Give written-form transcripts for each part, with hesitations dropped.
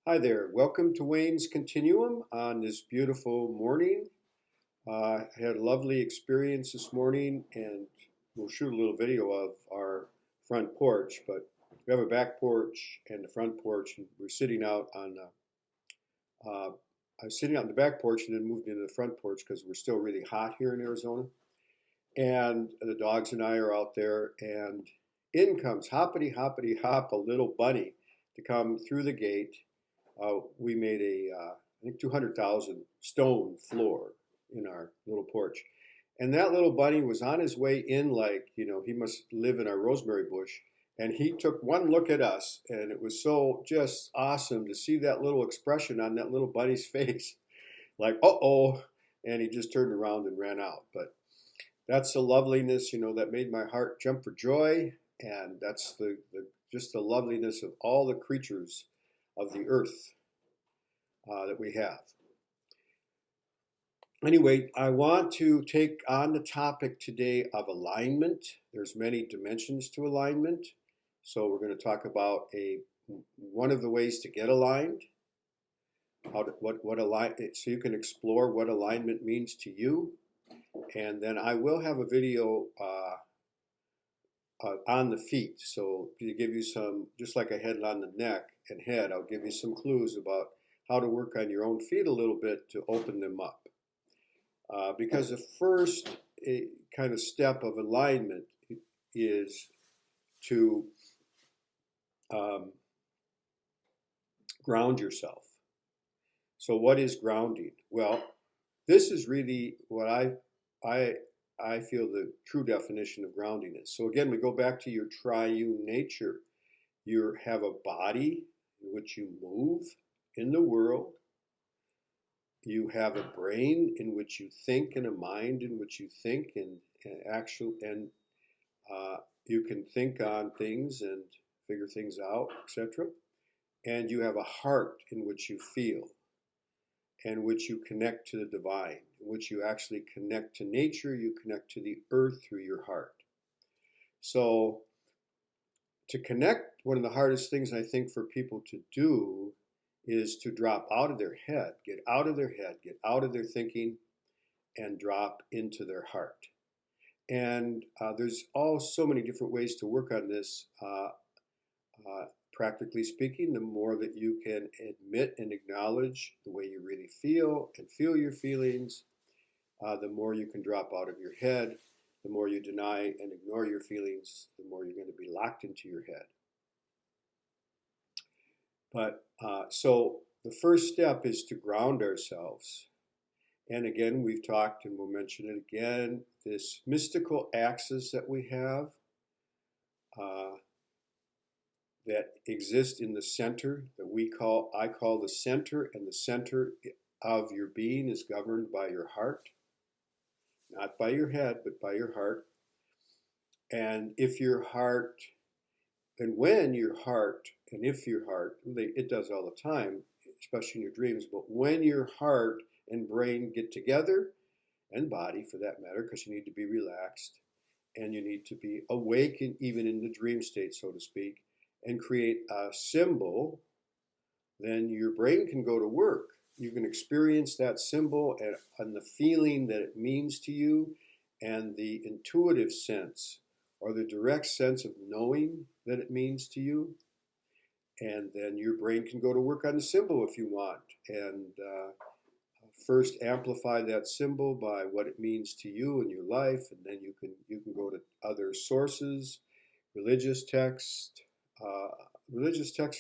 Hi there. Welcome to Wayne's Continuum on this beautiful morning. I had a lovely experience this morning, and we'll shoot a little video of our front porch. But we have a back porch and the front porch, and we're sitting out on. I was sitting out on the back porch and then moved into the front porch because we're still really hot here in Arizona. And the dogs and I are out there, and in comes hoppity hoppity hop a little bunny to come through the gate. We made I think 200,000 stone floor in our little porch. And that little bunny was on his way in, like, he must live in our rosemary bush. And he took one look at us, and it was so just awesome to see that little expression on that little bunny's face, like, uh-oh. And he just turned around and ran out. But that's the loveliness, that made my heart jump for joy. And that's the just the loveliness of all the creatures of the earth that we have. Anyway, I want to take on the topic today of alignment. There's many dimensions to alignment. So we're going to talk about one of the ways to get aligned, so you can explore what alignment means to you. And then I will have a video on the feet. So to give you some, just like I had on the neck and head, I'll give you some clues about how to work on your own feet a little bit to open them up. Because the first kind of step of alignment is to ground yourself. So what is grounding? Well, this is really what I feel the true definition of grounding is. So again, we go back to your triune nature. You have a body in which you move in the world. You have a brain in which you think and a mind in which you think and you can think on things and figure things out, etc. And you have a heart in which you feel, in which you connect to the divine, in which you actually connect to nature, you connect to the earth through your heart. So to connect, one of the hardest things I think for people to do is to drop out of their head, get out of their head, get out of their thinking, and drop into their heart. And there's so many different ways to work on this. Practically speaking, the more that you can admit and acknowledge the way you really feel and feel your feelings, the more you can drop out of your head. The more you deny and ignore your feelings, the more you're going to be locked into your head. But so the first step is to ground ourselves. And again, we've talked and we'll mention it again, this mystical axis that we have that exists in the center that I call the center, and the center of your being is governed by your heart, not by your head, but by your heart. And if your heart, and when your heart, and if your heart, it does all the time, especially in your dreams, but when your heart and brain get together, and body for that matter, because you need to be relaxed and you need to be awake, and even in the dream state, so to speak, and create a symbol, then your brain can go to work. You can experience that symbol and the feeling that it means to you, and the intuitive sense or the direct sense of knowing that it means to you. And then your brain can go to work on the symbol if you want, and first amplify that symbol by what it means to you in your life, and then you can go to other sources, religious texts,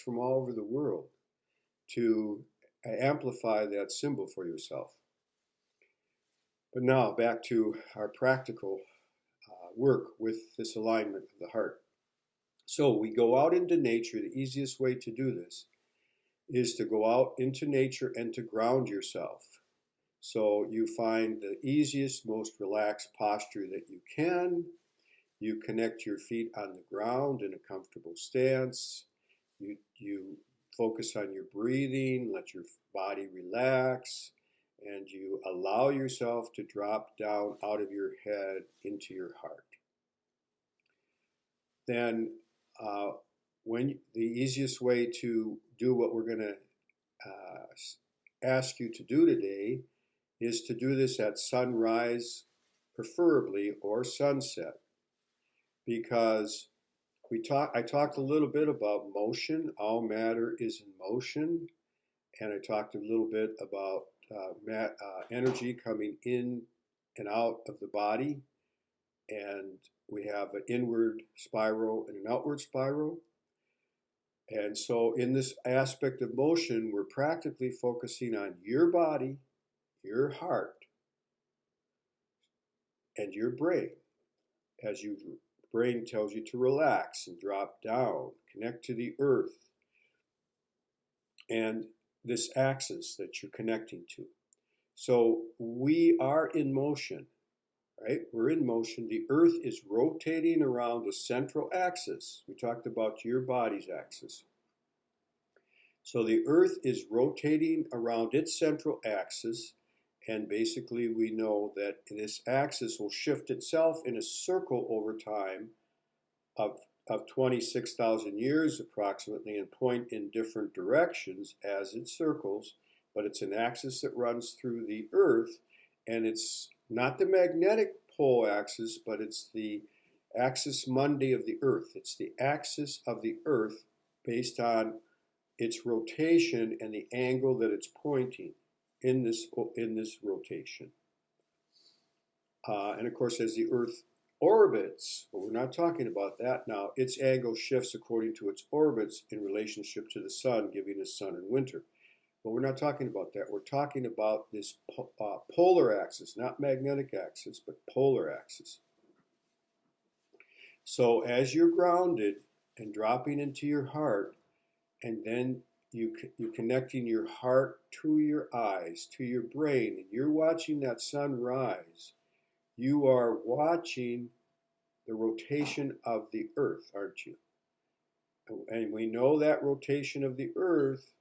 from all over the world to amplify that symbol for yourself. But now back to our practical work with this alignment of the heart. So we go out into nature. The easiest way to do this is to go out into nature and to ground yourself. So you find the easiest, most relaxed posture that you can. You connect your feet on the ground in a comfortable stance. You focus on your breathing, let your body relax, and you allow yourself to drop down out of your head into your heart. Then the easiest way to do what we're going to ask you to do today is to do this at sunrise, preferably, or sunset, because I talked a little bit about motion. All matter is in motion, and I talked a little bit about energy coming in and out of the body, and we have an inward spiral and an outward spiral. And so in this aspect of motion, we're practically focusing on your body, your heart, and your brain. As your brain tells you to relax and drop down, connect to the earth, and this axis that you're connecting to. So we are in motion, right? We're in motion. The earth is rotating around a central axis. We talked about your body's axis. So the earth is rotating around its central axis, and basically we know that this axis will shift itself in a circle over time of 26,000 years approximately, and point in different directions as it circles, but it's an axis that runs through the earth, and it's not the magnetic pole axis, but it's the axis mundi of the earth. It's the axis of the earth based on its rotation and the angle that it's pointing in this rotation. And of course, as the earth orbits, but we're not talking about that now, its angle shifts according to its orbits in relationship to the sun, giving us sun and winter. But we're not talking about that. We're talking about this polar axis, not magnetic axis, but polar axis. So as you're grounded and dropping into your heart, and then you're connecting your heart to your eyes, to your brain, and you're watching that sun rise, you are watching the rotation of the earth, aren't you? And we know that rotation of the earth,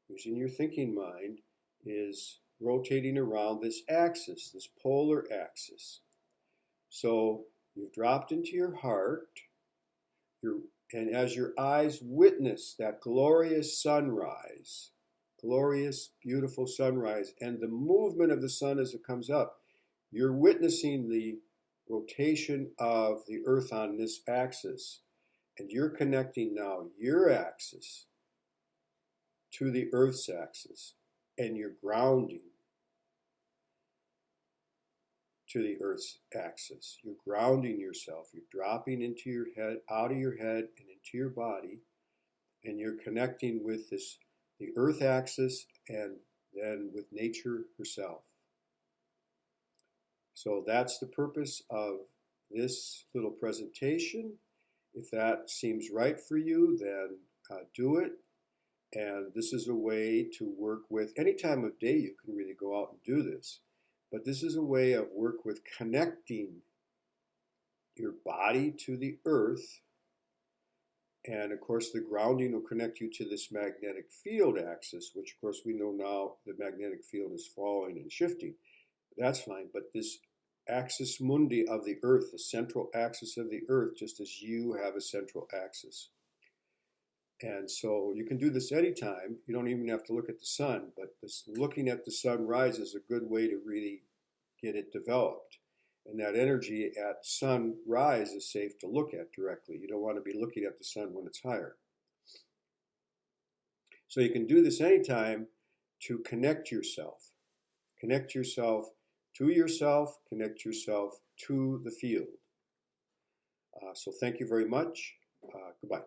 using your thinking mind, is rotating around this axis, this polar axis. So you've dropped into your heart, and as your eyes witness that glorious sunrise, glorious, beautiful sunrise, and the movement of the sun as it comes up, you're witnessing the rotation of the earth on this axis, and you're connecting now your axis to the earth's axis, and you're grounding to the earth's axis. You're grounding yourself. You're dropping into your head, out of your head, and into your body, and you're connecting with the earth axis, and then with nature herself. So that's the purpose of this little presentation. If that seems right for you, then do it. And this is a way to work with, any time of day you can really go out and do this. But this is a way of work with connecting your body to the earth. And of course, the grounding will connect you to this magnetic field axis, which of course we know now the magnetic field is falling and shifting. That's fine, but this axis mundi of the earth, the central axis of the earth, just as you have a central axis. And so you can do this anytime. You don't even have to look at the sun, but this looking at the sun rise is a good way to really get it developed. And that energy at sunrise is safe to look at directly. You don't want to be looking at the sun when it's higher. So you can do this anytime to connect yourself. Connect yourself to yourself, connect yourself to the field. So thank you very much. Goodbye.